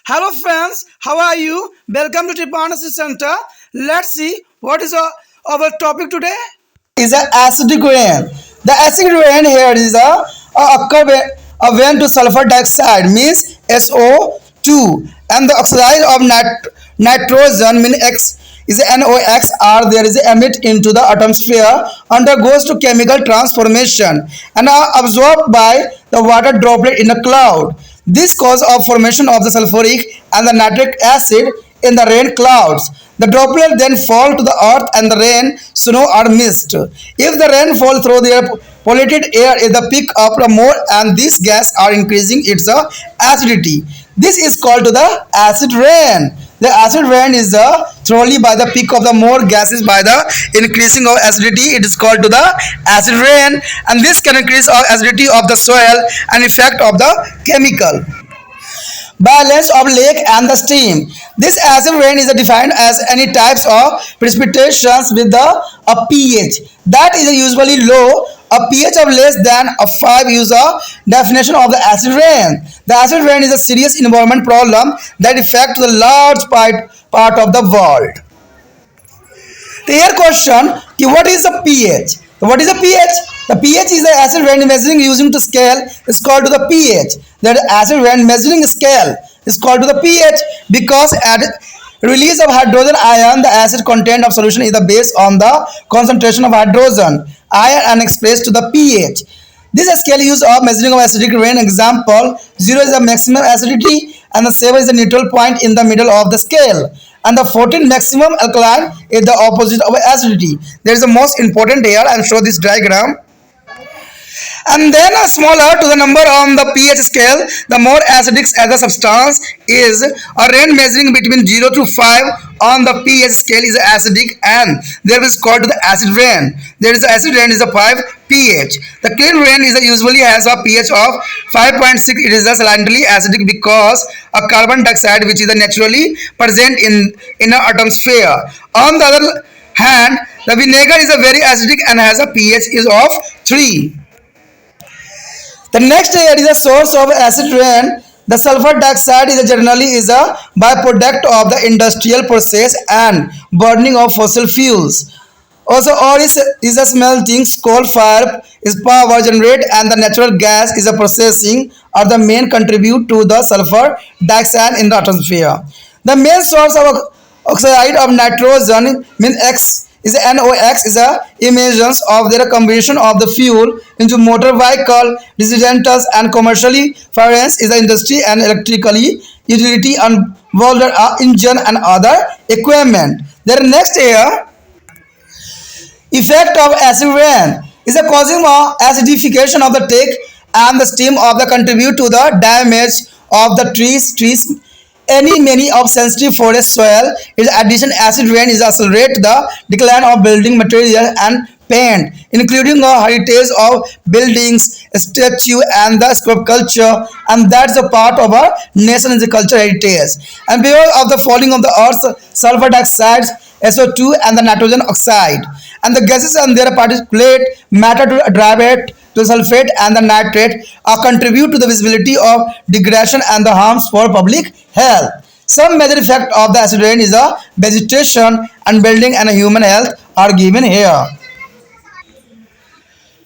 Hello friends, how are you? Welcome to Tripanasi Center. Let's see what is our topic today. Is an acidic rain. The acidic rain here is when to sulfur dioxide means SO2 and the oxide of nitrogen means X is NOx are there is emit into the atmosphere undergoes to chemical transformation and are absorbed by the water droplet in a cloud. This cause of formation of the sulfuric and the nitric acid in the rain clouds. The droplet then fall to the earth and the rain, snow or mist. If the rain fall through the polluted air, if the pick up more and these gas are increasing its acidity. This is called to the acid rain. The acid rain is thoroughly by the peak of the more gases by the increasing of acidity. It is called to the acid rain, and this can increase the acidity of the soil and effect of the chemical balance of lake and the stream. This acid rain is defined as any types of precipitations with a pH that is usually low. A pH of less than a 5 is a definition of the acid rain. The acid rain is a serious environment problem that affects the large part of the world. The here question, what is the pH? What is the pH? The pH is the acid rain measuring using to scale is called to the pH. That acid rain measuring scale is called to the pH because at release of hydrogen ion, the acid content of solution is based on the concentration of hydrogen ion and expressed to the pH. This scale use of measuring of acidic rain example 0 is the maximum acidity and the 7 is the neutral point in the middle of the scale and the 14 maximum alkaline is the opposite of acidity. There is the most important here and show this diagram. And then a smaller to the number on the pH scale, the more acidic as a substance is. A rain measuring between 0 to 5 on the pH scale is acidic and there is called the acid rain. There is acid rain is a 5 pH. The clean rain is usually has a pH of 5.6. It is slightly acidic because a carbon dioxide which is naturally present in the atmosphere. On the other hand, the vinegar is a very acidic and has a pH is of 3. The next here is a source of acid rain. The sulfur dioxide is generally is a byproduct of the industrial process and burning of fossil fuels. Also, or is a smelting coal fire is power generated and the natural gas is a processing are the main contribute to the sulfur dioxide in the atmosphere. The main source of oxide of nitrogen means X is NOx is a emissions of their combustion of the fuel into motor vehicle, residential and commercially finance is the industry and electrically utility and welder engine and other equipment. Their next year effect of acid rain is a causing of acidification of the take and the steam of the contribute to the damage of the trees any many of sensitive forest soil. Its addition acid rain is accelerate the decline of building material and paint, including the heritage of buildings, statue, and the sculpture, and that's a part of our nation's cultural heritage. And because of the falling of the earth's sulfur dioxide, SO2, and the nitrogen oxide, and the gases and their particulate matter to drive it to sulfate and the nitrate contribute to the visibility of degradation and the harms for public health. Some major effect of the acid rain is a vegetation and building and human health are given here.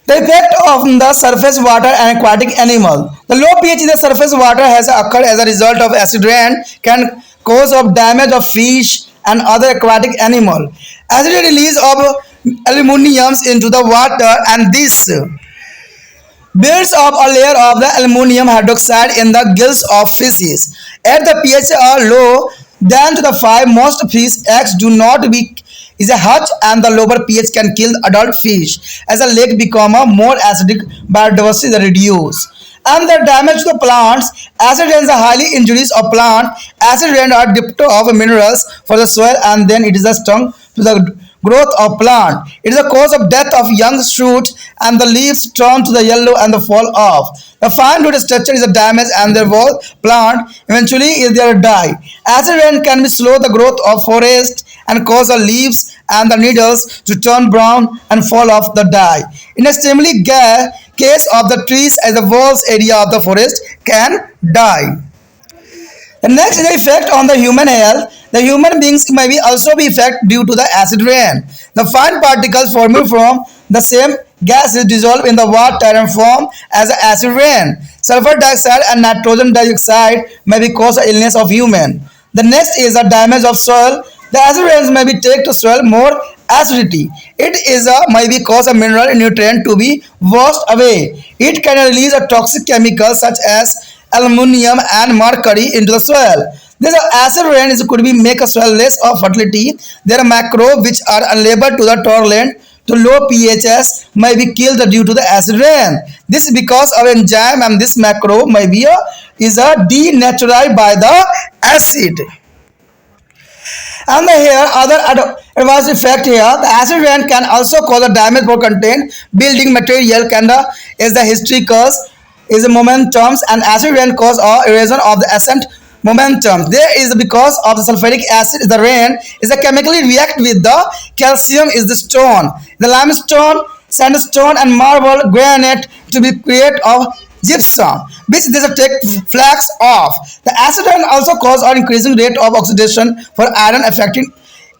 The effect of the surface water and aquatic animal. The low pH in the surface water has occurred as a result of acid rain can cause of damage of fish and other aquatic animal. Acid release of aluminums into the water and this builds up a layer of the aluminum hydroxide in the gills of fishes. At the pH are low than to the 5, most fish eggs do not be is a hatch and the lower pH can kill adult fish. As a lake become a more acidic, biodiversity is reduced. And the damage to the plants, acid rains are highly injurious of plant. Acid rain are deprived of minerals for the soil and then it is a stung to the growth of plant. It is a cause of death of young shoots and the leaves turn to the yellow and the fall off. The fine root structure is a damage and the whole plant eventually is there die. Acid rain can be slow the growth of forest and cause the leaves and the needles to turn brown and fall off the die. In a similar case of the trees as the walls area of the forest can die. The next is the effect on the human health. The human beings may be also be affected due to the acid rain. The fine particles formed from the same gas is dissolved in the water and form as the acid rain. Sulfur dioxide and nitrogen dioxide may be cause the illness of human. The next is the damage of soil. The acid rains may be take to soil more acidity. It is a may be cause a mineral nutrient to be washed away. It can release a toxic chemicals such as aluminum and mercury into the soil. This acid rain is could be make a soil less of fertility. There are microbes which are unable to the tolerant to low pHs may be killed due to the acid rain. This is because of enzyme and this microbe may be is denatured by the acid. And here other adverse effect here, the acid rain can also cause a damage for content building material can is the history cause is the momentums and acid rain cause or erosion of the ascent momentum. There is because of the sulfuric acid the rain is a chemically react with the calcium is the stone. The limestone, sandstone and marble granite to be create of gypsum, which they take flax off. The acid rain also cause an increasing rate of oxidation for iron affecting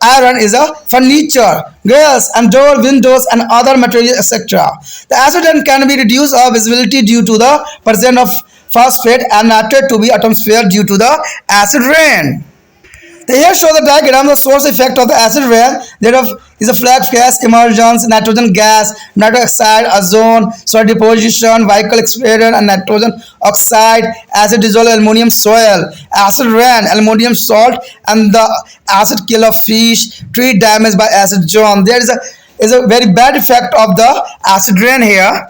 iron is a furniture, grills and door, windows and other materials etc. The acid rain can be reduced of visibility due to the presence of phosphate and nitrate to be atmosphere due to the acid rain. They here show the diagram the source effect of the acid rain. There is a flash gas emergence, nitrogen gas, nitrogen oxide, ozone, soil deposition, vehicle explosion and nitrogen oxide, acid dissolved aluminum soil, acid rain, aluminum salt and the acid kill of fish, tree damage by acid zone. There is a very bad effect of the acid rain here.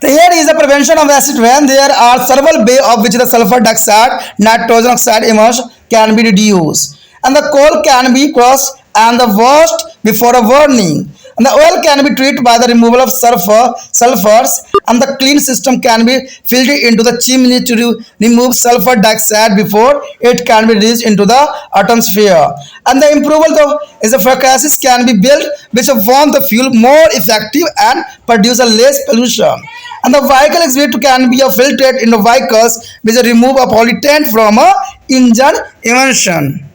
Here is the prevention of acid rain. There are several ways of which the sulfur dioxide, nitrogen oxide emerge can be reduced, and the coal can be crushed and the washed before a burning. And the oil can be treated by the removal of sulfurs, and the clean system can be filtered into the chimney to remove sulfur dioxide before it can be released into the atmosphere. And the improvement of is the frequencies can be built which form the fuel more effective and produce a less pollution. And the vehicle exit can be filtered into vehicles which remove a pollutant from a engine emission.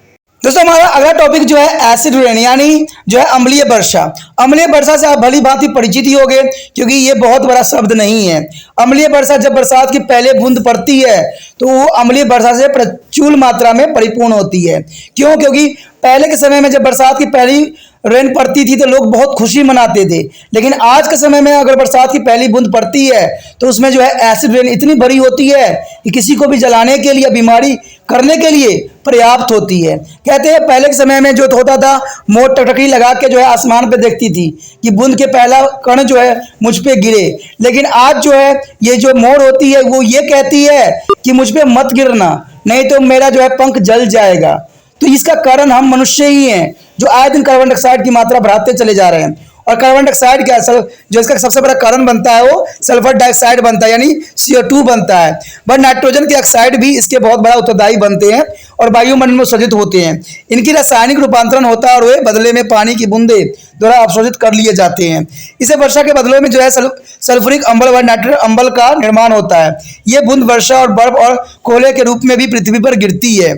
दोस्तों हमारा अगला topic जो है acid rain यानी जो है अम्लीय वर्षा। अम्लीय वर्षा से आप भली भांति परिचित ही होंगे क्योंकि ये बहुत बड़ा शब्द नहीं है। अम्लीय वर्षा जब बरसात की पहले बूंद पड़ती है तो वो अम्लीय वर्षा से प्रचुर मात्रा में परिपूर्ण होती है। क्यों? क्योंकि पहले के समय में जब बरसात की पहली रेन पड़ती थी तो लोग बहुत खुशी मनाते थे, लेकिन आज के समय में अगर बरसात की पहली बूंद पड़ती है तो उसमें जो है एसिड रेन इतनी भरी होती है कि किसी को भी जलाने के लिए, बीमारी करने के लिए पर्याप्त होती है। कहते हैं पहले के समय में जो होता था मोर टकटकी लगा के जो है आसमान पे देखती थी कि बूंद के पहला कण जो है मुझ पे गिरे, लेकिन आज जो है ये जो मोर होती है वो ये कहती है कि मुझ पे मत गिरना, नहीं तो मेरा जो है पंख जल जाएगा। तो इसका कारण हम मनुष्य ही हैं जो आए दिन कार्बन डाइऑक्साइड की मात्रा बढ़ाते चले जा रहे हैं। और कार्बन डाइऑक्साइड क्या जो इसका सबसे बड़ा कारण बनता है वो सल्फर डाइऑक्साइड बनता है यानी CO2 बनता है। बट नाइट्रोजन के ऑक्साइड भी इसके बहुत बड़ा उत्तरदायी बनते हैं और वायुमंडल में उत्सर्जित होते हैं। इनकी रासायनिक रूपांतरण होता है और वे बदले में पानी की बूंदे द्वारा अवशोषित कर लिए जाते हैं। इसे वर्षा के बदले में जो है सल्फ्यूरिक अम्ल व नाइट्रेट अम्ल का निर्माण होता है। ये बूंद वर्षा और बर्फ और कोयले के रूप में भी पृथ्वी पर गिरती है।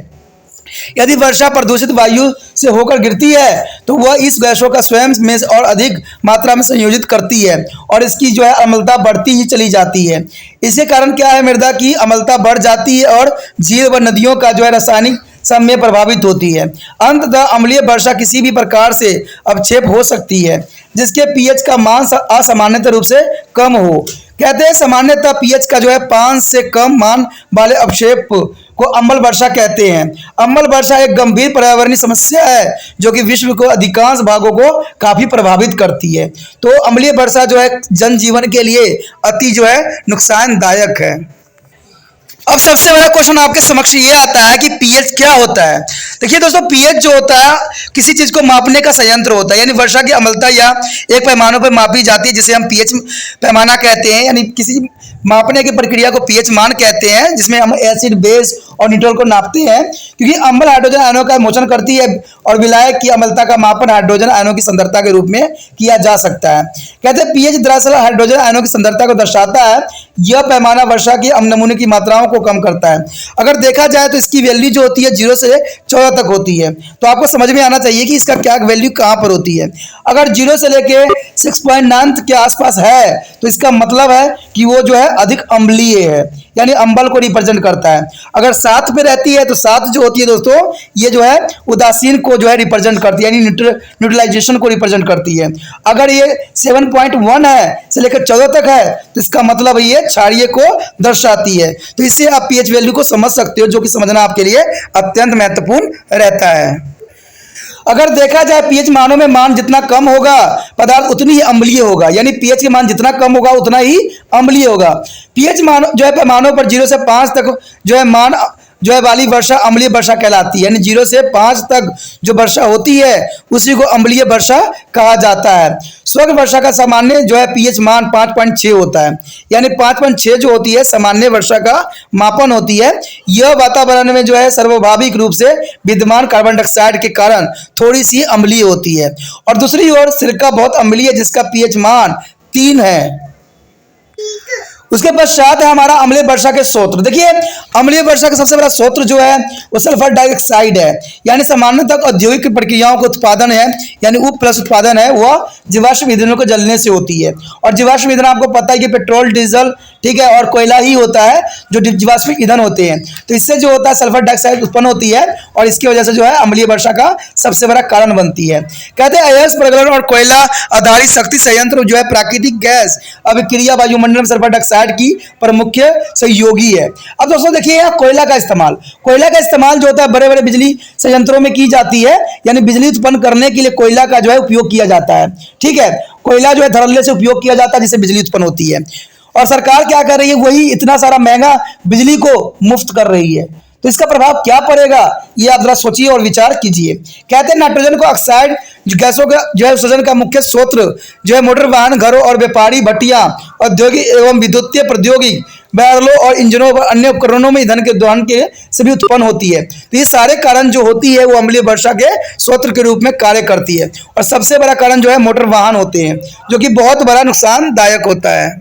यदि वर्षा प्रदूषित वायु से होकर गिरती है तो वह इस गैसों का स्वयं में और अधिक मात्रा में संयोजित करती है और इसकी जो है अम्लता बढ़ती ही चली जाती है। इसके कारण क्या है, मृदा की अम्लता बढ़ जाती है और झील व नदियों का जो है रासायनिक समय प्रभावित होती है। अंततः अम्लीय वर्षा किसी भी प्रकार से अवक्षेप हो सकती है जिसके पीएच का मान असामान्य रूप से कम हो। कहते हैं सामान्यतः पीएच का जो है 5 से कम मान वाले अवक्षेप को अम्ल वर्षा कहते हैं। अम्ल वर्षा एक गंभीर पर्यावरणीय समस्या है जो कि विश्व को अधिकांश भागों को काफी प्रभावित करती है। तो अम्लीय वर्षा जो है जनजीवन के लिए अति जो है नुकसानदायक है। अब सबसे बड़ा क्वेश्चन आपके समक्ष ये आता है कि पीएच क्या होता है। देखिए दोस्तों, पीएच जो होता है किसी चीज को मापने का संयंत्र होता है, यानी वर्षा की अम्लता या एक पैमानों पर मापी जाती है जिसे हम पीएच पैमाना कहते हैं। यानी किसी मापने की प्रक्रिया को पीएच मान कहते हैं जिसमें हम एसिड, बेस और न्यूट्रल को नापते हैं, क्योंकि अम्ल हाइड्रोजन आयनों का मोचन करती है और विलायक की अम्लता का मापन हाइड्रोजन आयनों की सांद्रता के रूप में किया जा सकता है। कहते हैं पीएच दरअसल हाइड्रोजन आयनों की सांद्रता को दर्शाता है। यह पैमाना वर्षा की नमूने की मात्राओं को कम करता है। अगर देखा जाए तो इसकी वैल्यू जो होती है 0 से 14 तक होती है। तो आपको समझ में आना चाहिए कि इसका क्या वैल्यू कहाँ पर होती है। अगर 0 से लेके 6.9 के आसपास है तो इसका मतलब है कि वो जो है अधिक अम्लीय है, यानी अम्बल को रिप्रेजेंट करता है। अगर 7 पे रहती है तो 7 जो होती है दोस्तों, ये जो है उदासीन को जो है रिप्रेजेंट करती है, यानी न्यूट्रलाइजेशन को रिप्रेजेंट करती है। अगर ये 7.1 है से लेकर 14 तक है तो इसका मतलब ये क्षारीय को दर्शाती है। तो इससे आप पीएच वैल्यू को समझ सकते हो, जो कि समझना आपके लिए अत्यंत महत्वपूर्ण रहता है। अगर देखा जाए पीएच मानों में मान जितना कम होगा पदार्थ उतनी ही अम्लीय होगा, यानी पीएच के मान जितना कम होगा उतना ही अम्लीय होगा। पीएच मान जो है पैमानों पर 0 से 5 तक जो है मान जो है वाली वर्षा अम्लीय वर्षा कहलाती है, यानी 0 से 5 तक जो वर्षा होती है उसी को अम्लीय वर्षा कहा जाता है। स्वर्ण वर्षा का सामान्य जो है पीएच मान 5.6 होता है, यानी 5.6 जो होती है सामान्य वर्षा का मापन होती है। यह वातावरण में जो है सर्वभाविक रूप से विद्यमान कार्बन डाइऑक्साइड के कारण थोड़ी सी अम्लीय होती है। और दूसरी ओर सिरका बहुत अम्लीय है जिसका पीएच मान 3 है। उसके पश्चात है हमारा अम्लीय वर्षा के स्रोत। देखिए अम्लीय वर्षा का सबसे बड़ा स्रोत जो है वो सल्फर डाइऑक्साइड है, यानी सामान्यतः औद्योगिक प्रक्रियाओं का उत्पादन है, यानी उप प्लस उत्पादन है वह जीवाश्म ईंधनों को जलने से होती है। और जीवाश्म ईंधन आपको पता है कि पेट्रोल, डीजल, ठीक है, और कोयला ही होता है जो जीवाश्म ईंधन होते हैं। तो इससे जो होता है सल्फर डाइऑक्साइड उत्पन्न होती है और इसकी वजह से जो है अम्लीय वर्षा का सबसे बड़ा कारण बनती है। कहते हैं अयस्क प्रज्वलन और कोयला आधारित शक्ति संयंत्र जो है प्राकृतिक गैस अभिक्रिया वायुमंडल में सल्फर डाइऑक्साइड की प्रमुख सहयोगी है। अब दोस्तों देखिए यहाँ कोयला का इस्तेमाल जो होता है बड़े बड़े बिजली संयंत्रों में की जाती है, यानी बिजली उत्पन्न करने के लिए कोयला का जो है उपयोग किया जाता है। ठीक है, कोयला जो है धड़ल्ले से उपयोग किया जाता है जिससे बिजली उत्पन्न होती है। और सरकार क्या कर रही है, वही इतना सारा महंगा बिजली को मुफ्त कर रही है। तो इसका प्रभाव क्या पड़ेगा ये आप जरा सोचिए और विचार कीजिए। कहते हैं नाइट्रोजन को ऑक्साइड गैसों का जो है उत्सर्जन का मुख्य स्रोत जो है मोटर वाहन, घरों और व्यापारी भट्टियां, औद्योगिक एवं विद्युतीय प्रौद्योगिक बैरलों और इंजनों और अन्य उपकरणों में ईंधन के दोहन के से भी उत्पन्न होती है। तो ये सारे कारण जो होती है वो अम्लीय वर्षा के स्रोत के रूप में कार्य करती है। और सबसे बड़ा कारण जो है मोटर वाहन होते हैं, जो कि बहुत बड़ा नुकसानदायक होता है।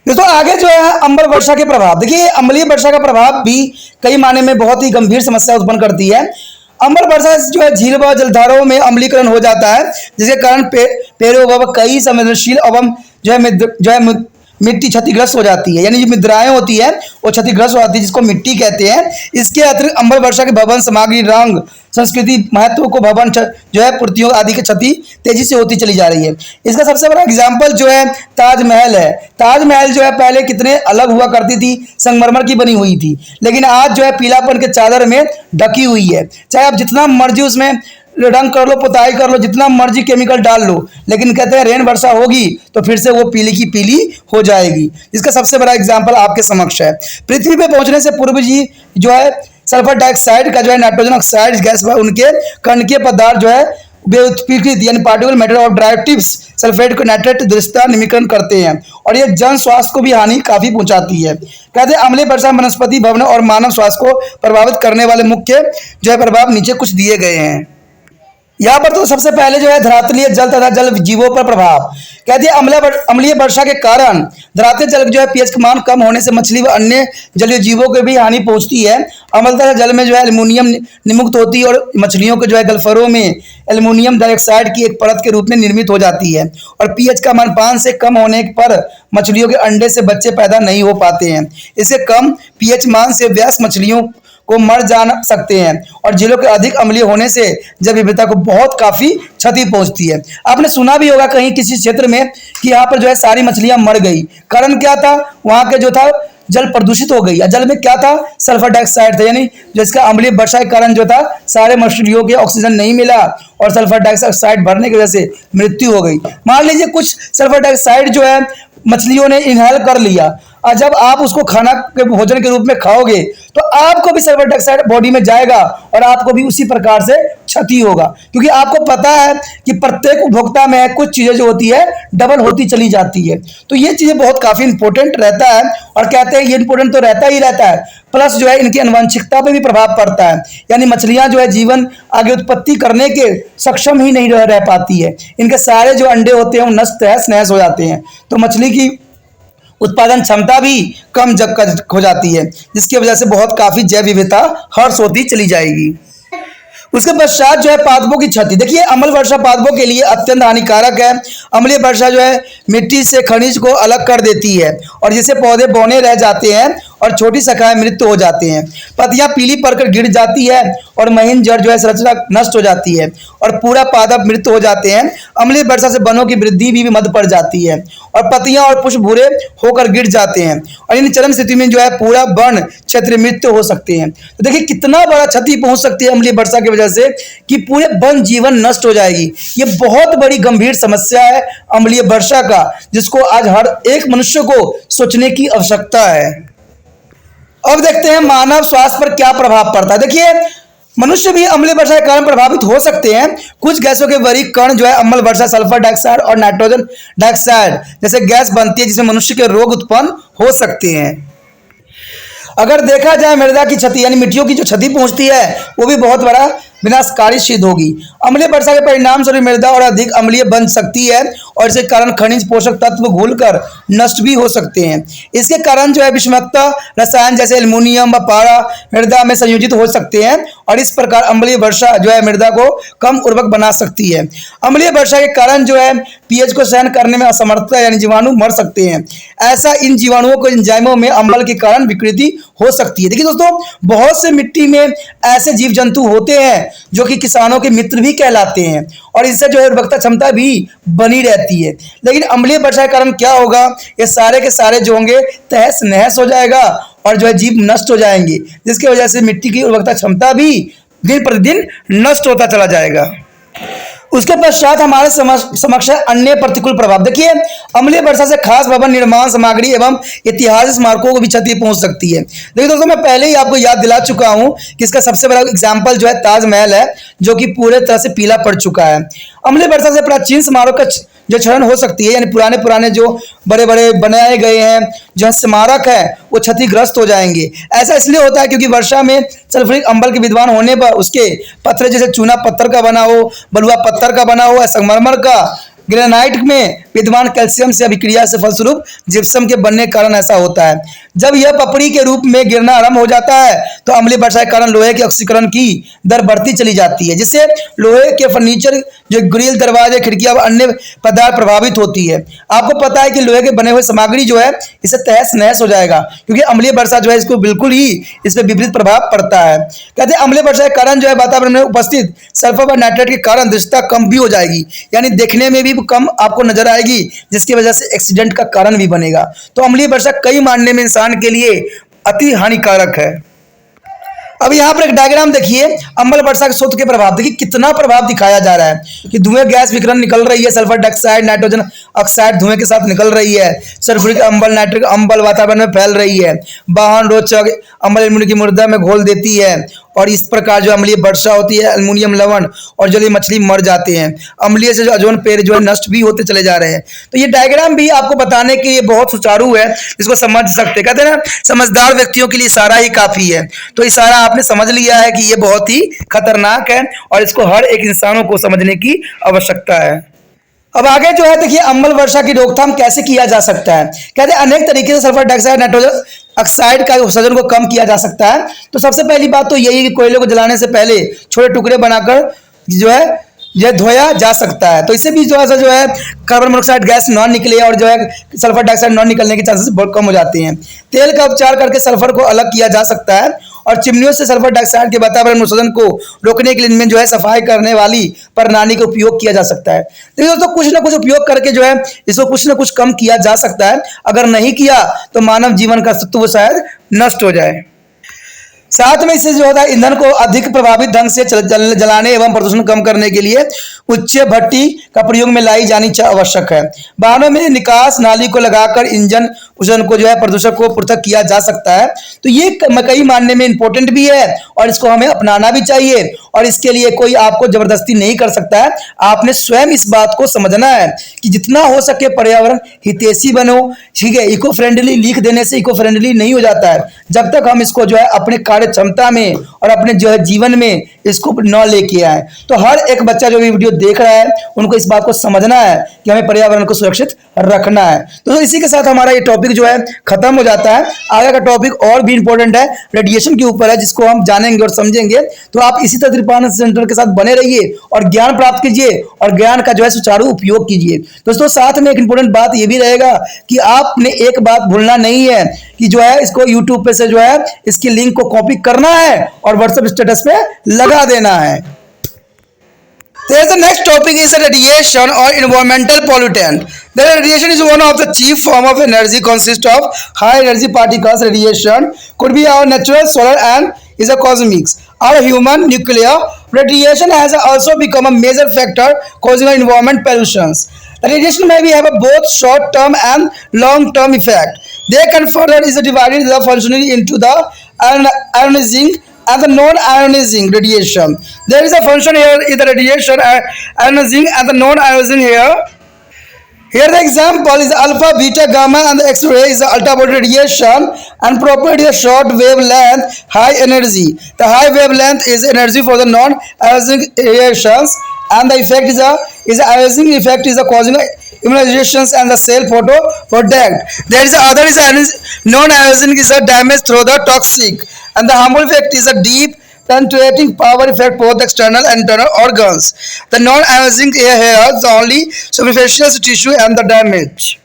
दोस्तों आगे जो है अम्ल वर्षा के प्रभाव। देखिए अम्लीय वर्षा का प्रभाव भी कई मायने में बहुत ही गंभीर समस्या उत्पन्न करती है। अम्ल वर्षा जो है झील व जलधाराओं में अम्लीकरण हो जाता है, जिसके कारण पेड़ों व कई संवेदनशील एवं जो है मिट्टी क्षतिग्रस्त हो जाती है, यानी जो मुद्राएं होती है वो क्षतिग्रस्त हो जाती है, जिसको मिट्टी कहते हैं। इसके अतिरिक्त अम्ल वर्षा के भवन सामग्री, रंग, संस्कृति महत्व को भवन जो है पूर्तियों आदि की क्षति तेजी से होती चली जा रही है। इसका सबसे बड़ा एग्जाम्पल जो है ताजमहल है। ताजमहल जो है पहले कितने अलग हुआ करती थी, संगमरमर की बनी हुई थी, लेकिन आज जो है पीलापन के चादर में ढकी हुई है। चाहे आप जितना मर्जी उसमें रंग कर लो, पुताई कर लो, जितना मर्जी केमिकल डाल लो, लेकिन कहते हैं रेन वर्षा होगी तो फिर से वो पीली की पीली हो जाएगी। इसका सबसे बड़ा एग्जाम्पल आपके समक्ष है। पृथ्वी पे पहुंचने से पूर्व जी जो है सल्फर डाइऑक्साइड का जो है नाइट्रोजन ऑक्साइड गैस उनके कणकीय पदार्थ जो है वे उत्पीड़ित यानी particle matter of drive sulphate को नाइट्रेट दृश्यता निमीकरण करते हैं और ये जन स्वास्थ्य को भी हानि काफी पहुंचाती है। कहते हैं अम्लीय वर्षा वनस्पति, भवन और मानव स्वास्थ्य को प्रभावित करने वाले मुख्य जो है प्रभाव नीचे कुछ दिए गए हैं। यहाँ पर तो सबसे पहले जो है धरातलीय जल तथा जल जीवों पर प्रभाव। कहते हैं अम्लीय वर्षा के कारण धरातलीय जल जो है पीएच का मान कम होने से मछली व अन्य जलीय जीवों को भी हानि पहुंचती है। अम्लता जल में जो है एल्युमिनियम निमुक्त होती है और मछलियों के जो है गलफरों में एल्युमिनियम डाइऑक्साइड की एक परत के रूप में निर्मित हो जाती है। और पीएच का मान 5 से कम होने पर मछलियों के अंडे से बच्चे पैदा नहीं हो पाते हैं। इससे कम पीएच मान से वयस्क मछलियों को मर जा सकते हैं और झीलों के अधिक अम्लीय होने से जैव विविधता को बहुत काफी क्षति पहुंचती है। आपने सुना भी होगा कहीं किसी क्षेत्र में कि यहाँ पर जो है सारी मछलियां मर गई। कारण क्या था, वहां के जो था जल प्रदूषित हो गई। जल में क्या था, सल्फर डाइऑक्साइड था, यानी जिसका अम्लीय वर्षा के कारण जो था सारे मछलियों के ऑक्सीजन नहीं मिला और सल्फर डाइऑक्साइड भरने की वजह से मृत्यु हो गई। मान लीजिए कुछ सल्फर डाइऑक्साइड जो है मछलियों ने इनहेल कर लिया और जब आप उसको खाना के भोजन के रूप में खाओगे तो आपको भी सल्फर डाइऑक्साइड बॉडी में जाएगा और आपको भी उसी प्रकार से क्षति होगा, क्योंकि आपको पता है कि प्रत्येक उपभोक्ता में कुछ चीजें जो होती है डबल होती चली जाती है। तो ये चीजें बहुत काफी इंपॉर्टेंट रहता है और कहते हैं ये इंपॉर्टेंट तो रहता ही रहता है, प्लस जो है इनकी आनुवंशिकता पे भी प्रभाव पड़ता है। यानी मछलियां जो है जीवन आगे उत्पत्ति करने के सक्षम ही नहीं रह पाती है। इनके सारे जो अंडे होते हैं वो नष्ट तहस नहस हो जाते हैं। तो मछली की उत्पादन क्षमता भी कम हो जाती है, जिसकी वजह से बहुत काफी जैव विविधता हर्ष होती चली जाएगी। उसके पश्चात जो है पादपों की क्षति। देखिए अम्ल वर्षा पादपों के लिए अत्यंत हानिकारक है। अम्लीय वर्षा जो है मिट्टी से खनिज को अलग कर देती है और जिससे पौधे बौने रह जाते हैं और छोटी शाखाएं मृत हो जाते हैं। पत्तियां पीली पड़कर गिर जाती है और महीन जड़ जो है संरचना नष्ट हो जाती है और पूरा पादप मृत हो जाते हैं। अम्लीय वर्षा से वनों की वृद्धि भी मद पड़ जाती है और पत्तियां और पुष्प भूरे होकर गिर जाते हैं और इन चरम स्थिति में जो है पूरा वन क्षेत्र मृत हो सकते हैं। तो देखिए कितना बड़ा क्षति पहुंच सकती है अम्लीय वर्षा की वजह से कि पूरे वन जीवन नष्ट हो जाएगी। ये बहुत बड़ी गंभीर समस्या है अम्लीय वर्षा का, जिसको आज हर एक मनुष्य को सोचने की आवश्यकता है। अब देखते हैं मानव स्वास्थ्य पर क्या प्रभाव पड़ता है। देखिए मनुष्य भी अम्लीय वर्षा के कारण प्रभावित हो सकते हैं। कुछ गैसों के वरीय कण जो है अम्ल वर्षा सल्फर डाइऑक्साइड और नाइट्रोजन डाइऑक्साइड जैसे गैस बनती है, जिसमें मनुष्य के रोग उत्पन्न हो सकते हैं। अगर देखा जाए मृदा की क्षति यानी मिट्टियों की जो क्षति पहुंचती है वो भी बहुत बड़ा विनाशकारी सिद्ध होगी। अम्लीय वर्षा के परिणाम स्वरूप मृदा और अधिक अम्लीय बन सकती है और इसके कारण खनिज पोषक तत्व घुलकर नष्ट भी हो सकते हैं। इसके कारण जो है विषाक्तता रसायन जैसे एल्युमिनियम व पारा मृदा में संयोजित हो सकते हैं और इस प्रकार अम्लीय वर्षा जो है मृदा को कम उर्वरक बना सकती है। अम्लीय वर्षा के कारण जो है पीएच को सहन करने में असमर्थता यानी जीवाणु मर सकते हैं। ऐसा इन जीवाणुओं को एंजाइमों में अम्ल के कारण विकृति हो सकती है। देखिए दोस्तों बहुत से मिट्टी में ऐसे जीव जंतु होते हैं जो कि किसानों के मित्र भी कहलाते हैं और इससे जो है उर्वरकता क्षमता भी बनी रहती है। लेकिन अम्लीय वर्षा के कारण क्या होगा, ये सारे के सारे जो होंगे तहस नहस हो जाएगा और जो है जीव नष्ट हो जाएंगे, जिसकी वजह से मिट्टी की उर्वरकता क्षमता भी दिन प्रतिदिन नष्ट होता चला जाएगा। उसके पश्चात हमारे समक्ष अन्य प्रतिकूल प्रभाव। देखिए अम्लीय वर्षा से खास भवन निर्माण सामग्री एवं ऐतिहासिक स्मारकों को भी क्षति पहुंच सकती है। देखिए दोस्तों मैं पहले ही आपको याद दिला चुका हूं कि इसका सबसे बड़ा एग्जाम्पल जो है ताजमहल है, जो कि पूरे तरह से पीला पड़ चुका है। अम्लीय वर्षा से प्राचीन स्मारक का जो क्षरण हो सकती है, यानी पुराने जो बड़े बड़े बनाए गए हैं जो स्मारक है वो क्षतिग्रस्त हो जाएंगे। ऐसा इसलिए होता है क्योंकि वर्षा में सल्फ्यूरिक अम्ल के विद्वान होने पर उसके पत्थर जैसे चूना पत्थर का बना हो, बलुआ पत्थर का बना हो, संगमरमर का, ग्रेनाइट में विद्वान कैल्शियम से अभिक्रिया से फलस्वरूप जिप्सम के बनने के कारण ऐसा होता है। जब यह पपड़ी के रूप में गिरना आरंभ हो जाता है तो अम्लीय वर्षा के कारण लोहे के ऑक्सीकरण की दर बढ़ती चली जाती है, जिससे लोहे के फर्नीचर जो ग्रिल दरवाजे खिड़कियां व अन्य पदार्थ प्रभावित होती है। आपको पता है कि लोहे के बने हुए सामग्री जो है इसे तहस नहस हो जाएगा क्योंकि अम्लीय वर्षा जो है इसको बिल्कुल ही इस पर विपरीत प्रभाव पड़ता है। कहते हैं अम्लीय वर्षा के कारण जो है वातावरण में उपस्थित सल्फर व नाइट्रेट के कारण दृश्यता कम भी हो जाएगी, यानी देखने में भी कम आपको नजर आएगी, जिसकी वजह से एक्सीडेंट का कारण भी बनेगा। तो अम्लीय वर्षा कई मायने में इंसान के लिए अति हानिकारक है। अब यहाँ पर एक डायग्राम देखिए अम्ल वर्षा के स्रोत के प्रभाव। देखिए कितना प्रभाव दिखाया जा रहा है कि धुएं गैस विकिरण निकल रही है, सल्फर डाइऑक्साइड नाइट्रोजन ऑक्साइड धुएं के साथ निकल रही है, सल्फ्यूरिक अम्ल नाइट्रिक अम्ल वातावरण में फैल रही है, वाहन रोचक अम्ल एल्युमिनियम की मृदा में घोल देती है और इस प्रकार जो अम्लीय वर्षा होती है एल्युमिनियम लवण और जलीय मछली मर जाते हैं। अम्लीय से जो ओजोन पेड़ जो है नष्ट भी होते चले जा रहे हैं। तो ये डायग्राम भी आपको बताने के लिए बहुत सुचारू है, इसको समझ सकते। कहते हैं ना समझदार व्यक्तियों के लिए इशारा ही काफी है। तो इशारा आपने समझ लिया है कि ये बहुत ही खतरनाक है और इसको हर एक इंसानों को समझने की आवश्यकता है। अब आगे जो है देखिए अम्ल वर्षा की रोकथाम कैसे किया जा सकता है। कहते हैं अनेक तरीके से सल्फर डाइऑक्साइड नाइट्रोजन ऑक्साइड का उत्सर्जन को कम किया जा सकता है। तो सबसे पहली बात तो यही है कि कोयले को जलाने से पहले छोटे टुकड़े बनाकर जो है यह धोया जा सकता है। तो इससे भी जो है कार्बन मोनोऑक्साइड गैस नॉन निकले और जो है सल्फर डाइऑक्साइड नॉन निकलने के चांसेस बहुत कम हो जाते हैं। तेल का उपचार करके सल्फर को अलग किया जा सकता है और चिमनियों से सल्फर डाइऑक्साइड के वातावरण उत्सर्जन को रोकने के लिए इनमें जो है सफाई करने वाली प्रणाली का उपयोग किया जा सकता है। तो दोस्तों कुछ ना कुछ उपयोग करके जो है इसको कुछ ना कुछ कम किया जा सकता है। अगर नहीं किया तो मानव जीवन का अस्तित्व शायद नष्ट हो जाए। साथ में इससे जो होता है ईंधन को अधिक प्रभावित ढंग से जलाने एवं प्रदूषण कम करने के लिए उच्च भट्टी का प्रयोग में लाई जानी आवश्यक है। वाहनों में निकास नाली को लगाकर इंजन उष्ण को जो है प्रदूषण को पृथक किया जा सकता है। तो ये कई मानने में इंपॉर्टेंट भी है और इसको हमें अपनाना भी चाहिए और इसके लिए कोई आपको जबरदस्ती नहीं कर सकता है। आपने स्वयं इस बात को समझना है कि जितना हो सके पर्यावरण हितैषी बनो। ठीक है, इको फ्रेंडली लिख देने से इको फ्रेंडली नहीं हो जाता है। जब तक हम इसको जो है अपने कार्य क्षमता में और अपने जो है जीवन में इसको न लेके आए। तो हर एक बच्चा जो भी वीडियो देख रहा है उनको इस बात को समझना है कि हमें पर्यावरण को सुरक्षित रखना है। तो इसी के साथ हमारा ये टॉपिक जो है खत्म हो जाता है। आगे का टॉपिक और भी इंपॉर्टेंट है, रेडिएशन के ऊपर है, जिसको हम जानेंगे और समझेंगे। तो आप इसी तरह त्रिपान सेंटर के साथ बने रहिए और ज्ञान प्राप्त कीजिए और ज्ञान का जो है सुचारू उपयोग कीजिए। दोस्तों साथ में एक इंपॉर्टेंट बात ये भी रहेगा कि आपने एक बात भूलना नहीं है कि जो है इसको यूट्यूब पे से जो है इसकी लिंक को कॉपी करना है और व्हाट्सएप स्टेटस पे लगा देना है। There's the next topic is radiation or environmental pollutant. The radiation is one of the chief form of energy, consists of high energy particles. Radiation could be our natural, solar, and is a cosmics. Our human nuclear radiation has also become a major factor causing environment pollutions. The radiation may have a both short-term and long-term effect. They can further is divided the functionally into the ionizing and the non-ionizing radiation. There is a function here in the radiation ionizing and the non-ionizing here. Here the example is alpha, beta, gamma and the X-ray is the ultraviolet radiation and property is short wavelength, high energy. The high wavelength is energy for the non-ionizing radiations and the effect is a ionizing effect is a causing immunizations and the cell photo product. There is a other is non-ionizing is a damage through the toxic and the harmful effect is a deep penetrating power effect both external and internal organs. The non-ionizing here is only superficial tissue and the damage.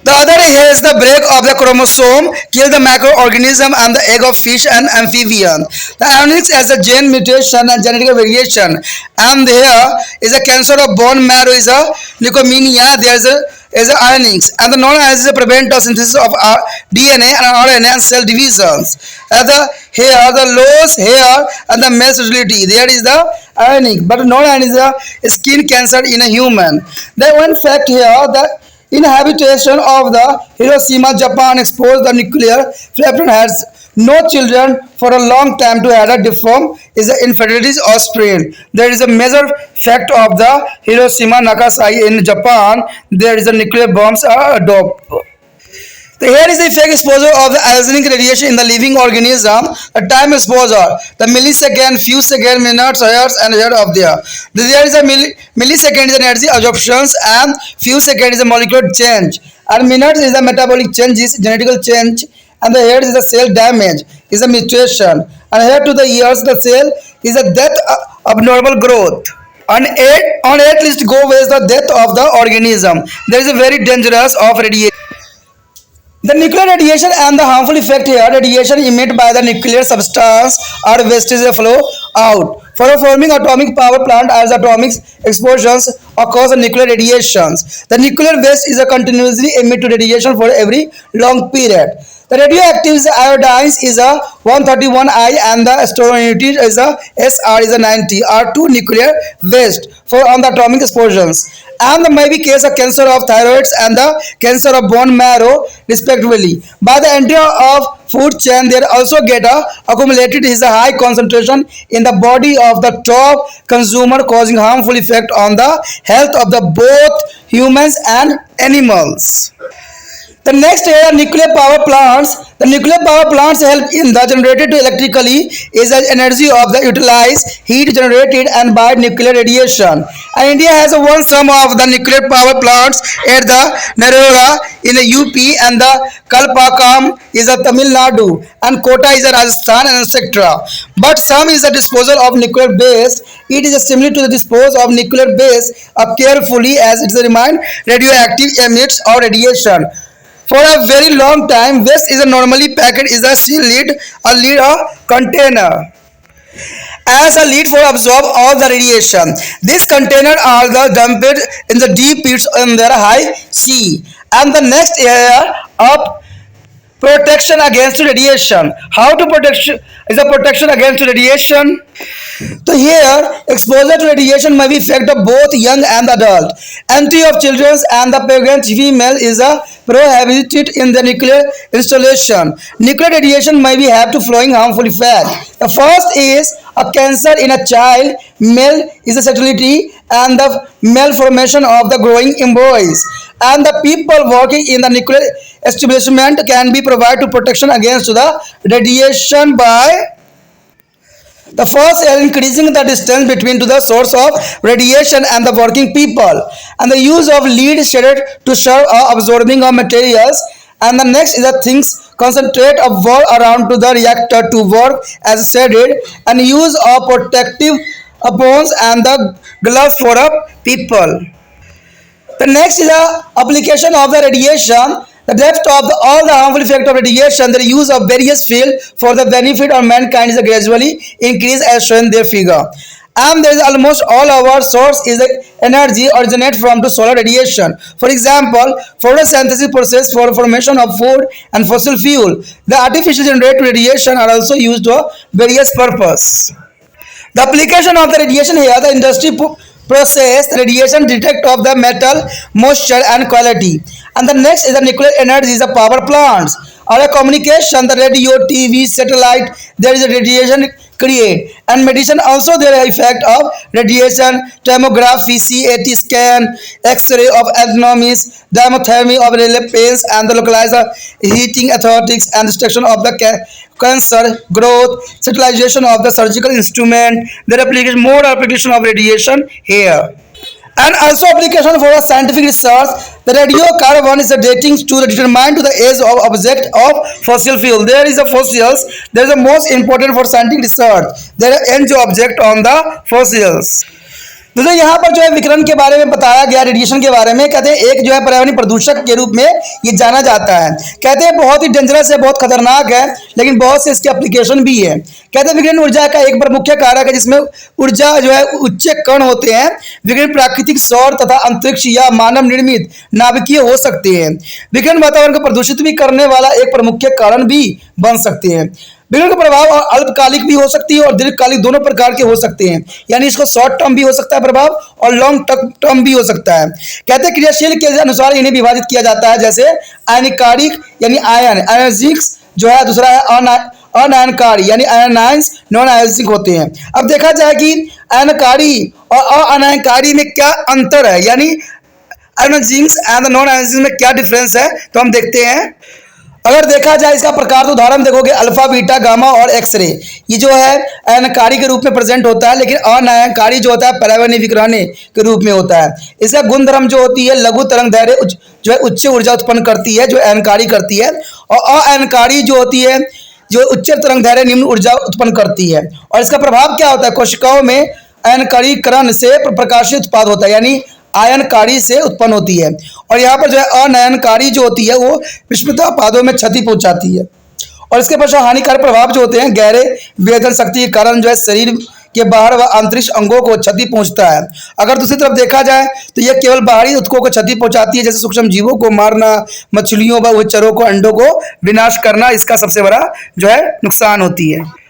The other is the break of the chromosome, kill the microorganism and the egg of fish and amphibian. The ionics as a gene mutation and genetic variation. And here is a cancer of bone marrow is a leukemia. There is a ionics and the non-ionics is a prevent of synthesis of DNA and RNA and cell divisions. And here the loss here and the male fertility. There is the ionic, but non-ionic is a skin cancer in a human. The one fact here the inhabitation of the Hiroshima, Japan exposed the nuclear weapon has no children for a long time to have a deformed is the infertility or sprain. There is a major fact of the Hiroshima Nagasaki in Japan. There is a nuclear bombs are adopt. So here is the effect exposure of the ionic radiation in the living organism. The time exposure, the millisecond, few second, minutes, hours, and year of there. There is a millisecond is energy absorptions and few second is a molecular change. And minutes is the metabolic changes, genetical change, and the years is the cell damage, is a mutation. And here to the years, the cell is a death abnormal growth. On eight list go with the death of the organism. There is a very dangerous of radiation. The nuclear radiation and the harmful effect here, radiation emitted by the nuclear substance or wastage flow out. For forming atomic power plant as atomic explosions occurs nuclear radiations. The nuclear waste is a continuously emitted radiation for every long period. The radioactive iodine is a 131I and the astroneutrine is a SR is a 90 are two nuclear waste for on the atomic explosions. And the maybe case of cancer of thyroids and the cancer of bone marrow respectively. By the entry of food chain, there also get accumulated is a high concentration in the body of the top consumer, causing harmful effect on the health of the both humans and animals. The next here nuclear power plants. The nuclear power plants help in the generated electrically is the energy of the utilized heat generated and by nuclear radiation. And India has one some of the nuclear power plants at the Narora in the UP and the Kalpakam is a Tamil Nadu and Kota is a Rajasthan and etc. But some is a disposal of nuclear waste. It is similar to the disposal of nuclear waste carefully as it is a remind radioactive emits or radiation. For a very long time, waste is a normally packed is a seal lid, a container as a lid for absorb all the radiation. This container are the dumped in the deep pits in the high sea. And the next area of protection against radiation. How to protect is a protection against radiation? So here, exposure to radiation may be effect of both young and adult. Entry of children and the pregnant female is a prohibited in the nuclear installation. Nuclear radiation may be have to flowing harmful effect. The first is a cancer in a child. Male is a fertility and the malformation of the growing embryos. And the people working in the nuclear establishment can be provided to protection against the radiation by The first is increasing the distance between to the source of radiation and the working people, and the use of lead shaded to serve absorbing of materials. And the next is the things concentrate of wall around to the reactor to work as shaded, and use of protective bones and the gloves for people. The next is the application of the radiation. The depth of all the harmful effect of radiation, the use of various field for the benefit of mankind is gradually increased as shown in their figure. And there is almost all our source is the energy originate from the solar radiation. For example, photosynthesis process for formation of food and fossil fuel. The artificial generated radiation are also used for various purpose. The application of the radiation here, the industry process the radiation detect of the metal, moisture and quality. And the next is the nuclear energy, is the power plants. Or a communication, the radio, TV, satellite, there is a radiation create. And medicine also there is effect of radiation, tomography, CAT scan, X-ray of anatomies, diamothermy of pains and the localized heating authorities and destruction of the cancer growth, sterilization of the surgical instrument. There application more application of radiation here. And also application for a scientific research. The radiocarbon is a dating to determine to the age of object of fossil fuel. There is a fossils. There is a most important for scientific research. There are age object on the fossils. दोस्तों यहाँ पर जो है विकिरण के बारे में बताया गया, रेडिएशन के बारे में। कहते हैं एक जो है पर्यावरणीय प्रदूषक के रूप में ये जाना जाता है। कहते हैं बहुत ही डेंजरस है, बहुत खतरनाक है, लेकिन बहुत से इसके एप्लीकेशन भी है। कहते हैं विकिरण ऊर्जा का एक प्रमुख कारक है जिसमें ऊर्जा जो है उच्च कण होते हैं। विकिरण प्राकृतिक, सौर तथा अंतरिक्ष या मानव निर्मित नाभिकीय हो सकते हैं। विकिरण वातावरण को प्रदूषित भी करने वाला एक प्रमुख कारण भी बन सकते हैं। विकिरण का प्रभाव अल्पकालिक भी हो सकती है और दीर्घकालिक दोनों प्रकार के हो सकते हैं। यानी इसको शॉर्ट टर्म भी हो सकता है प्रभाव और लॉन्ग टर्म भी हो सकता है। कहते हैं क्रियाशील के अनुसार इन्हें विभाजित किया जाता है, जैसे आयनिकारिक यानी आयनिक्स जो है, दूसरा है अनायनकारी यानी आयनाइंस नॉन आयोजिक होते हैं। अब देखा जाए कि आयनकारी और अनायनकारी में क्या अंतर है, यानी आयोजिक्स एंड नॉन आयोजिक में क्या डिफरेंस है, तो हम देखते हैं। अगर देखा जाए इसका प्रकार तो उदाहरण देखोगे अल्फा, बीटा, गामा और एक्सरे। ये जो है आयनकारी के रूप में प्रेजेंट होता है, लेकिन अनायनकारी जो होता है पर्यावरणीय विकिरण के रूप में होता है। इसका गुणधर्म जो होती है लघु तरंग दैर्घ्य जो है उच्च ऊर्जा उत्पन्न करती है, जो आयनकारी करती है, और अआयनकारी जो होती है जो उच्च तरंग दैर्घ्य निम्न ऊर्जा उत्पन्न करती है। और इसका प्रभाव क्या होता है, कोशिकाओं में आयनकारीकरण से प्रकाशीय उत्पाद होता है, यानी आयनकारी से उत्पन्न होती है। और यहाँ पर जो है अनयनकारी जो होती है वो विषमता पादों में क्षति पहुंचाती है। और इसके पश्चात हानिकारक प्रभाव जो होते हैं गहरे वेदन शक्ति के कारण जो है शरीर के बाहर व आंतरिक अंगों को क्षति पहुंचता है। अगर दूसरी तरफ देखा जाए तो यह केवल बाहरी ऊतकों को क्षति पहुंचाती है, जैसे सूक्ष्म जीवों को मारना, मछलियों व उभयचरों को अंडों को विनाश करना, इसका सबसे बड़ा जो है नुकसान होती है।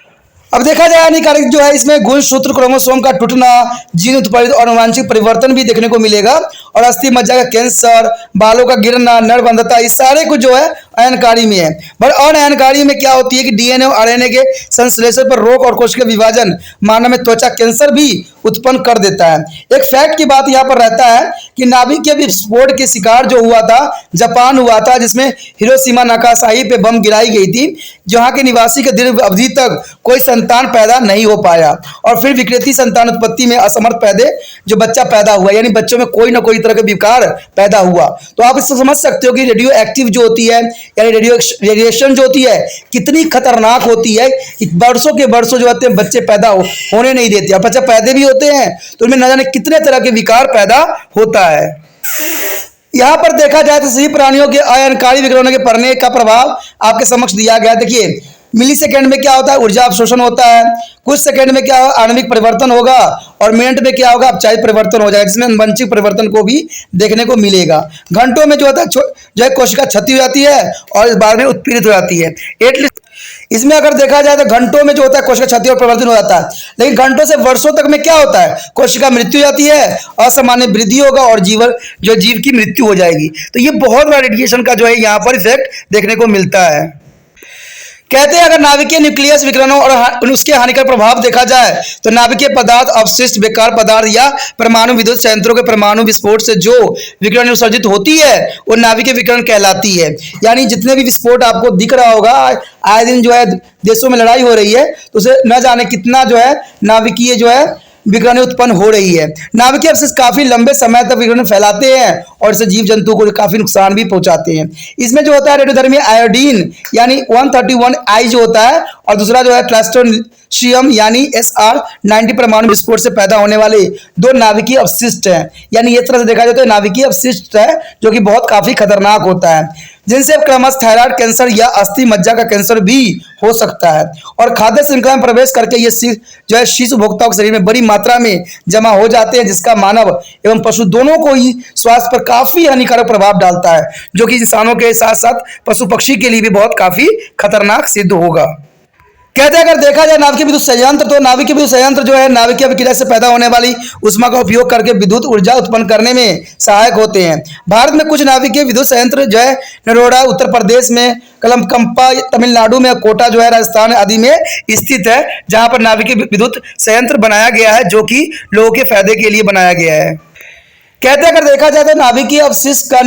अब देखा जाए हानिकारक जो है इसमें गुणसूत्र क्रोमोसोम का टूटना, जीन उत्पादित और अनुवांशिक परिवर्तन भी देखने को मिलेगा, और अस्थि मज्जा का कैंसर, बालों का गिरना, नरबंधता, इस सारे कुछ जो है अयनकारी में है। पर अनअयनकारी में क्या होती है कि डीएनए और आरएनए के संश्लेषण पर रोक और कोशिका विभाजन मानव में त्वचा कैंसर भी उत्पन्न कर देता है। एक फैक्ट की बात यहाँ पर रहता है कि नाभिक के विस्फोट के शिकार जो हुआ था जापान हुआ था, जिसमें हिरोशिमा नागासाकी पे बम गिराई गई थी, जहाँ के निवासी के दीर्घ अवधि तक कोई संतान पैदा नहीं हो पाया, और फिर विकृति संतान उत्पत्ति में असमर्थ पैदे जो बच्चा पैदा हुआ, यानी बच्चों में कोई ना कोई तरह का विकार पैदा हुआ। तो आप इससे समझ सकते हो कि रेडियो एक्टिव जो होती है यानी रेडिएशन जो होती है कितनी खतरनाक होती है कि वर्षों के वर्षों जो होते हैं बच्चे पैदा होने नहीं देते, और बच्चे पैदा भी होते हैं तो उनमें न जाने कितने तरह के विकार पैदा होता है। यहाँ पर देखा जाए तो सभी प्राणियों के अयनकारी विकिरणों के पड़ने का प्रभाव आपके समक्ष दिया गया। देखिए मिली सेकेंड में क्या होता है, ऊर्जा अवशोषण होता है, कुछ सेकंड में क्या होगा, आणविक परिवर्तन होगा, और मिनट में क्या होगा, अपचायिक परिवर्तन हो जाएगा, जिसमें अनुवंशिक परिवर्तन को भी देखने को मिलेगा। घंटों में जो होता है जो है कोशिका क्षति हो जाती है और इस बार में उत्पीड़ित हो जाती है। एटलीस्ट इसमें अगर देखा जाए तो घंटों में जो होता है कोशिका क्षति और परिवर्तन हो जाता है, लेकिन घंटों से वर्षों तक में क्या होता है, कोशिका मृत्यु हो जाती है, असामान्य वृद्धि होगा और जीव की मृत्यु हो जाएगी। तो ये बहुत बड़ा रेडिएशन का जो है यहाँ पर इफेक्ट देखने को मिलता है। कहते हैं अगर नाभिकीय न्यूक्लियस विकिरणों और उसके हानिकारक प्रभाव देखा जाए तो नाभिकीय पदार्थ, अवशिष्ट, बेकार पदार्थ या परमाणु विद्युत संयंत्रों के परमाणु विस्फोट से जो विकिरण उत्सर्जित होती है वो नाभिकीय विकिरण कहलाती है। यानी जितने भी विस्फोट आपको दिख रहा होगा, आए दिन जो है देशों में लड़ाई हो रही है, तो उसे न जाने कितना जो है नाभिकीय जो है विकिरण उत्पन्न हो रही है। नाभिकीय अवशिष्ट काफी लंबे समय तक विकिरण फैलाते हैं और इससे जीव जंतु को काफी नुकसान भी पहुंचाते हैं। इसमें जो होता है रेडियोधर्मी आयोडीन यानी 131I जो होता है, और दूसरा जो है ट्रांसट्रोनियम यानी SR90 परमाणु विस्फोट से पैदा होने वाले दो नाभिकीय अवशिष्ट हैं। यानी इस तरह से देखा जाए तो नाभिकीय अवशिष्ट है जो कि बहुत काफी खतरनाक होता है, जिनसे क्रमश थायराइड कैंसर या अस्थि मज्जा का कैंसर भी हो सकता है। और खाद्य श्रृंखला में प्रवेश करके ये जो है शीर्ष उपभोक्ताओं के शरीर में बड़ी मात्रा में जमा हो जाते हैं, जिसका मानव एवं पशु दोनों को ही स्वास्थ्य पर काफी हानिकारक प्रभाव डालता है, जो कि इंसानों के साथ साथ पशु पक्षी के लिए भी बहुत काफी खतरनाक सिद्ध होगा। कहते हैं अगर देखा जाए नाभिकीय विद्युत संयंत्र, तो नाभिकीय विद्युत संयंत्र जो है नाभिकीय विकिरण से पैदा होने वाली ऊष्मा का उपयोग करके विद्युत ऊर्जा उत्पन्न करने में सहायक होते हैं। भारत में कुछ नाभिकीय विद्युत संयंत्र जो है नरोडा उत्तर प्रदेश में, कलमकंपा तमिलनाडु में, कोटा जो है राजस्थान आदि में स्थित है, जहां पर नाभिकीय विद्युत संयंत्र बनाया गया है जो कि लोगों के फायदे के लिए बनाया गया है। कहते हैं अगर देखा जाए तो नाभिकीय अवशिष्ट का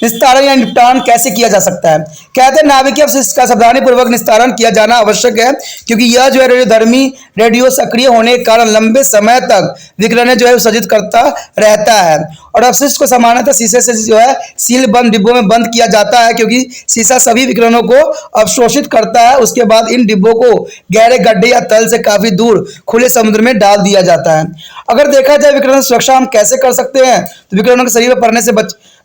निस्तारण या निपटान कैसे किया जा सकता है। कहते हैं नाभिकीय अवशिष्ट का सावधानी पूर्वक निस्तारण किया जाना आवश्यक है, क्योंकि यह जो है रेडियोधर्मी रेडियो सक्रिय होने के कारण लंबे समय तक विकिरण जो है उत्सर्जित करता रहता है। और अवशिष्ट को सामान्यतः शीशे से जो है सील बंद डिब्बों में बंद किया जाता है, क्योंकि शीशा सभी विकिरणों को अवशोषित करता है। उसके बाद इन डिब्बों को गहरे गड्ढे या तल से काफी दूर खुले समुद्र में डाल दिया जाता है। अगर देखा जाए विकिरण सुरक्षा हम कैसे कर सकते हैं, तो विकिरणों के शरीर में पड़ने से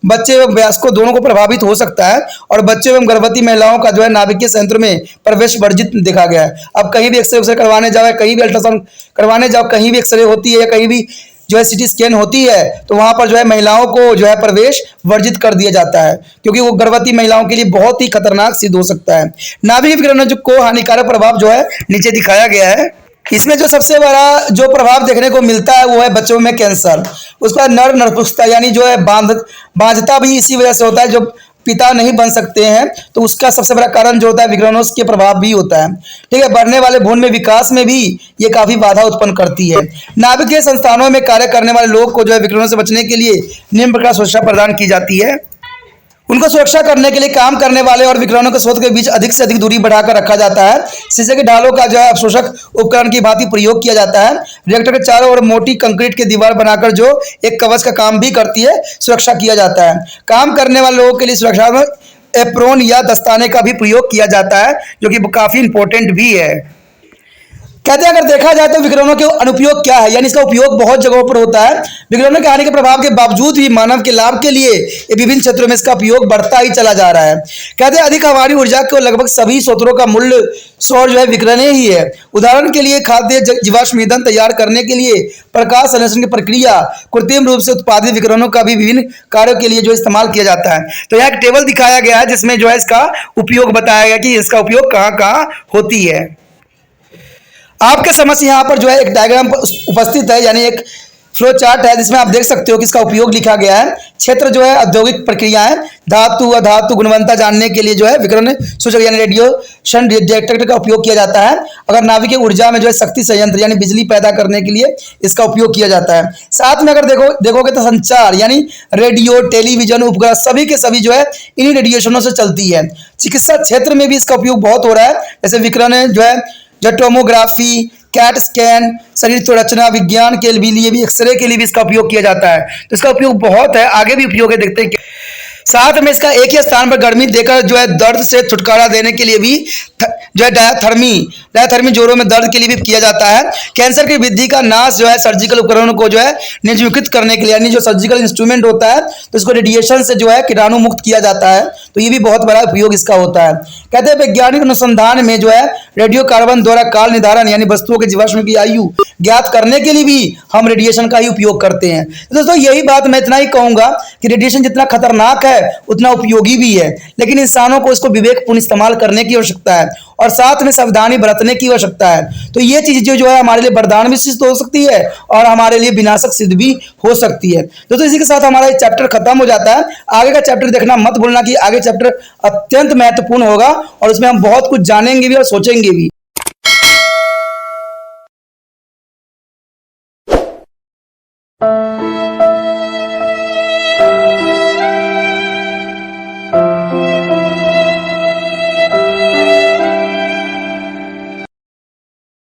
बच्चे एवं वयस्कों दोनों को प्रभावित हो सकता है, और बच्चे एवं गर्भवती महिलाओं का जो है नाभिकीय संयंत्र में प्रवेश वर्जित देखा गया है। अब कहीं भी एक्सरे करवाने जाओ, कहीं भी अल्ट्रासाउंड करवाने जाओ, कहीं भी एक्सरे होती है या कहीं भी जो है सिटी स्कैन होती है, तो वहां पर जो है महिलाओं को जो है प्रवेश वर्जित कर दिया जाता है, क्योंकि वो गर्भवती महिलाओं के लिए बहुत ही खतरनाक सिद्ध हो सकता है। नाभिकीय विकिरण को हानिकारक प्रभाव जो है नीचे दिखाया गया है। इसमें जो सबसे बड़ा जो प्रभाव देखने को मिलता है वो है बच्चों में कैंसर। उसका नरपुंसकता यानी जो है बांझता भी इसी वजह से होता है, जो पिता नहीं बन सकते हैं, तो उसका सबसे बड़ा कारण जो होता है विकिरणों के प्रभाव भी होता है। ठीक है, बढ़ने वाले भ्रूण में विकास में भी ये काफी बाधा उत्पन्न करती है। नाभिकीय संस्थानों में कार्य करने वाले लोग को जो है विकिरणों से बचने के लिए निम्न प्रकार सुरक्षा प्रदान की जाती है। उनको सुरक्षा करने के लिए काम करने वाले और विकिरणों के स्रोत के बीच अधिक से अधिक दूरी बढ़ाकर रखा जाता है। शीशे के ढालों का जो है अवशोषक उपकरण की भांति प्रयोग किया जाता है। रिएक्टर के चारों ओर मोटी कंक्रीट की दीवार बनाकर जो एक कवच का काम भी करती है, सुरक्षा किया जाता है। काम करने वाले लोगों के लिए सुरक्षा में एप्रोन या दस्ताने का भी प्रयोग किया जाता है, जो कि काफी इंपॉर्टेंट भी है। कहते हैं अगर देखा जाए तो विकिरणों के अनुपयोग क्या है, यानी इसका उपयोग बहुत जगहों पर होता है। विकिरणों के हानि के प्रभाव के बावजूद भी मानव के लाभ के लिए विभिन्न क्षेत्रों में इसका उपयोग बढ़ता ही चला जा रहा है। कहते हैं अधिक हमारी ऊर्जा को लगभग सभी स्रोतों का मूल्य स्रोत जो है विकिरण ही है। उदाहरण के लिए खाद्य जीवाश्म ईंधन तैयार करने के लिए प्रकाश संश्लेषण की प्रक्रिया कृत्रिम रूप से उत्पादित विकिरणों का भी विभिन्न कार्यों के लिए जो इस्तेमाल किया जाता है। तो यहाँ एक टेबल दिखाया गया है जिसमें जो है इसका उपयोग बताया गया कि इसका उपयोग कहाँ कहाँ होती है। आपके समक्ष यहाँ पर जो है एक डायग्राम उपस्थित है, यानी एक फ्लो चार्ट है जिसमें आप देख सकते हो कि इसका उपयोग लिखा गया है। क्षेत्र जो है औद्योगिक प्रक्रियाएं, धातु अधातु गुणवत्ता जानने के लिए जो है विकिरण सूचक यानी रेडिएशन डिटेक्टर का उपयोग किया जाता है। अगर नाभिकीय ऊर्जा में जो है शक्ति संयंत्र यानी बिजली पैदा करने के लिए इसका उपयोग किया जाता है। साथ में अगर देखोगे तो संचार यानी रेडियो टेलीविजन उपग्रह सभी के सभी जो है इन्हीं रेडिएशनों से चलती है। चिकित्सा क्षेत्र में भी इसका उपयोग बहुत हो रहा है, जैसे विकिरण जो है टोमोग्राफी, कैट स्कैन, शरीर संरचना विज्ञान के लिए भी, एक्सरे के लिए भी इसका उपयोग किया जाता है। तो इसका उपयोग बहुत है, आगे भी उपयोग है, देखते हैं। साथ में इसका एक ही स्थान पर गर्मी देकर जो है दर्द से छुटकारा देने के लिए भी जो है डायथर्मी जोड़ों में दर्द के लिए भी किया जाता है। कैंसर की वृद्धि का नाश जो है सर्जिकल उपकरणों को जो है निर्जीवित करने के लिए, यानी जो सर्जिकल इंस्ट्रूमेंट होता है तो इसको रेडिएशन से जो है कीटाणु मुक्त किया जाता है, तो ये भी बहुत बड़ा उपयोग इसका होता है। कहते हैं वैज्ञानिक अनुसंधान में जो है रेडियो कार्बन द्वारा काल निर्धारण यानी वस्तुओं के जीवाश्म की आयु ज्ञात करने के लिए भी हम रेडिएशन का ही उपयोग करते हैं। तो दोस्तों यही बात मैं इतना ही कहूंगा कि रेडिएशन जितना खतरनाक है उतना उपयोगी भी है, लेकिन इंसानों को इसको विवेकपूर्ण इस्तेमाल करने की आवश्यकता है और साथ में सावधानी बरतने बरतने की आवश्यकता है। तो ये चीज जो है हमारे लिए वरदान भी सिद्ध हो सकती है और हमारे लिए विनाशक सिद्ध भी हो सकती है। तो इसी के साथ हमारा ये चैप्टर खत्म हो जाता है। आगे का चैप्टर देखना मत भूलना कि आगे चैप्टर अत्यंत महत्वपूर्ण होगा और उसमें हम बहुत कुछ जानेंगे भी और सोचेंगे भी।